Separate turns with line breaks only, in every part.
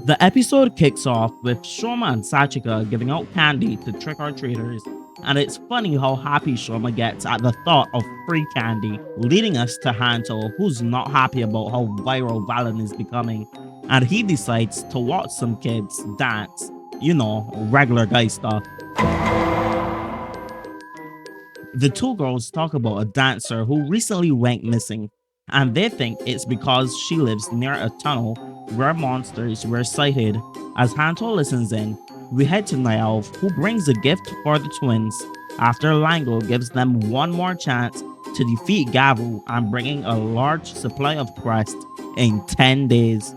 The episode kicks off with Shoma and Sachika giving out candy to trick-or-treaters, and it's funny how happy Shoma gets at the thought of free candy, leading us to Hanto, who's not happy about how viral Valen is becoming, and he decides to watch some kids dance, you know, regular guy stuff. The two girls talk about a dancer who recently went missing, and they think it's because she lives near a tunnel where monsters were sighted. As Hanto listens in, we head to Nyalv, who brings a gift for the twins, after Lango gives them one more chance to defeat Gavu and bringing a large supply of crest in 10 days.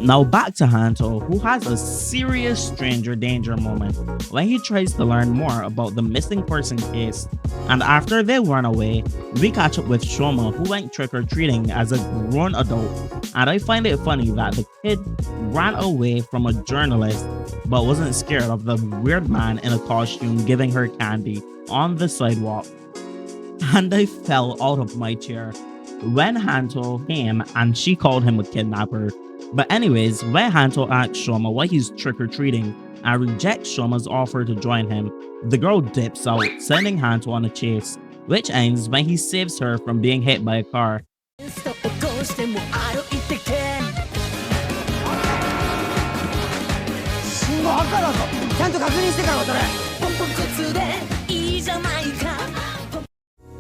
Now back to Hanto, who has a serious stranger danger moment when he tries to learn more about the missing person case, and after they run away, we catch up with Shoma, who went trick-or-treating as a grown adult, and I find it funny that the kid ran away from a journalist but wasn't scared of the weird man in a costume giving her candy on the sidewalk. And I fell out of my chair when Hanto came and she called him a kidnapper. But anyways, when Hanto asks Shoma why he's trick-or-treating and rejects Shoma's offer to join him, the girl dips out, sending Hanto on a chase, which ends when he saves her from being hit by a car.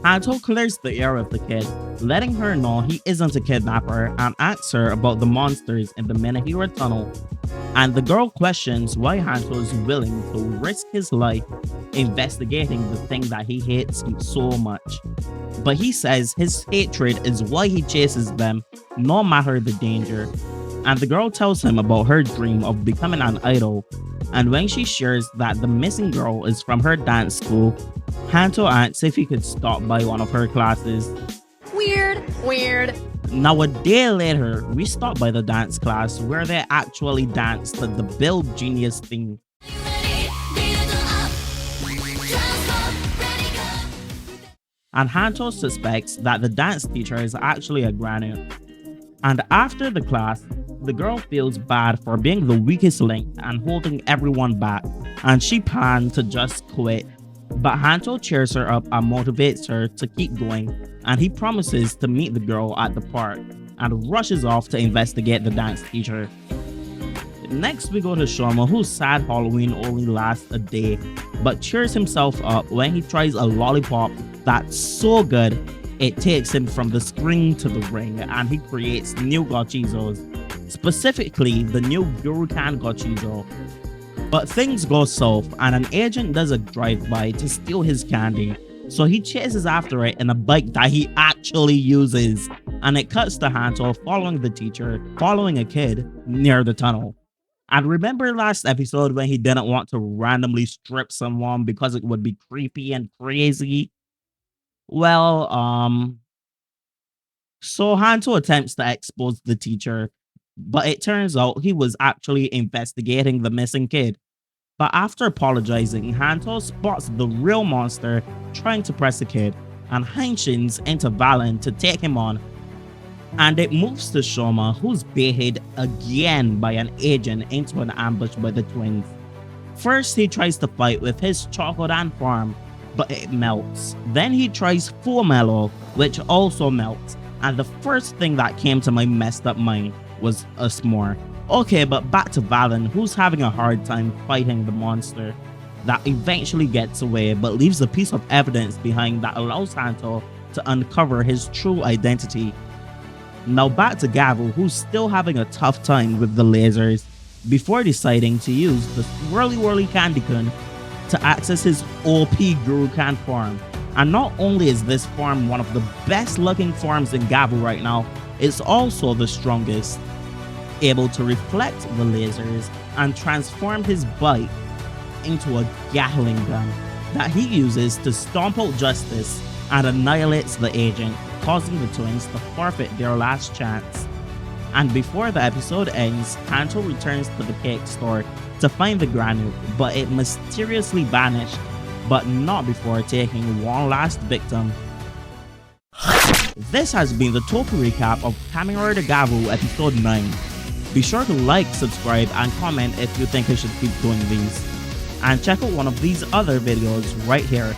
Hanto clears the air with the kid, letting her know he isn't a kidnapper, and asks her about the monsters in the Minahira tunnel. And the girl questions why Hanto is willing to risk his life investigating the thing that he hates so much. But he says his hatred is why he chases them, no matter the danger. And the girl tells him about her dream of becoming an idol, and when she shares that the missing girl is from her dance school, Hanto asks if he could stop by one of her classes.
Weird.
Now a day later, we stop by the dance class where they actually dance to the Build Genius theme. And Hanto suspects that the dance teacher is actually a Granute. And after the class, the girl feels bad for being the weakest link and holding everyone back, and she plans to just quit. But Hanto cheers her up and motivates her to keep going, and he promises to meet the girl at the park and rushes off to investigate the dance teacher. Next we go to Shoma, whose sad Halloween only lasts a day, but cheers himself up when he tries a lollipop that's so good it takes him from the screen to the ring, and he creates new Gotchizos, specifically the new Gurucan Gotchizo. But things go south, and an agent does a drive-by to steal his candy, so he chases after it in a bike that he actually uses, and it cuts to Hanto following the teacher, following a kid near the tunnel. And remember last episode when he didn't want to randomly strip someone because it would be creepy and crazy? Well, so Hanto attempts to expose the teacher, but it turns out he was actually investigating the missing kid. But after apologizing, Hanto spots the real monster trying to press the kid and henshins into Valen to take him on. And it moves to Shoma, who's baited again by an agent into an ambush by the twins. First, he tries to fight with his Chokodan form, but it melts. Then he tries Full Mellow, which also melts. And the first thing that came to my messed up mind was a s'more. Okay, but back to Valen, who's having a hard time fighting the monster that eventually gets away but leaves a piece of evidence behind that allows Hanto to uncover his true identity. Now back to Gavu, who's still having a tough time with the lasers before deciding to use the Swirly Whirly Candy Kun to access his OP Gurucan form. And not only is this form one of the best looking forms in Gavu right now, it's also the strongest, able to reflect the lasers and transform his bite into a Gatling gun that he uses to stomp out justice and annihilates the agent, causing the twins to forfeit their last chance. And before the episode ends, Hanto returns to the cake store to find the Granute, but it mysteriously vanished, but not before taking one last victim. This has been the Toku Recap of Kamen Rider Gavv episode 9. Be sure to like, subscribe, and comment if you think I should keep doing these. And check out one of these other videos right here.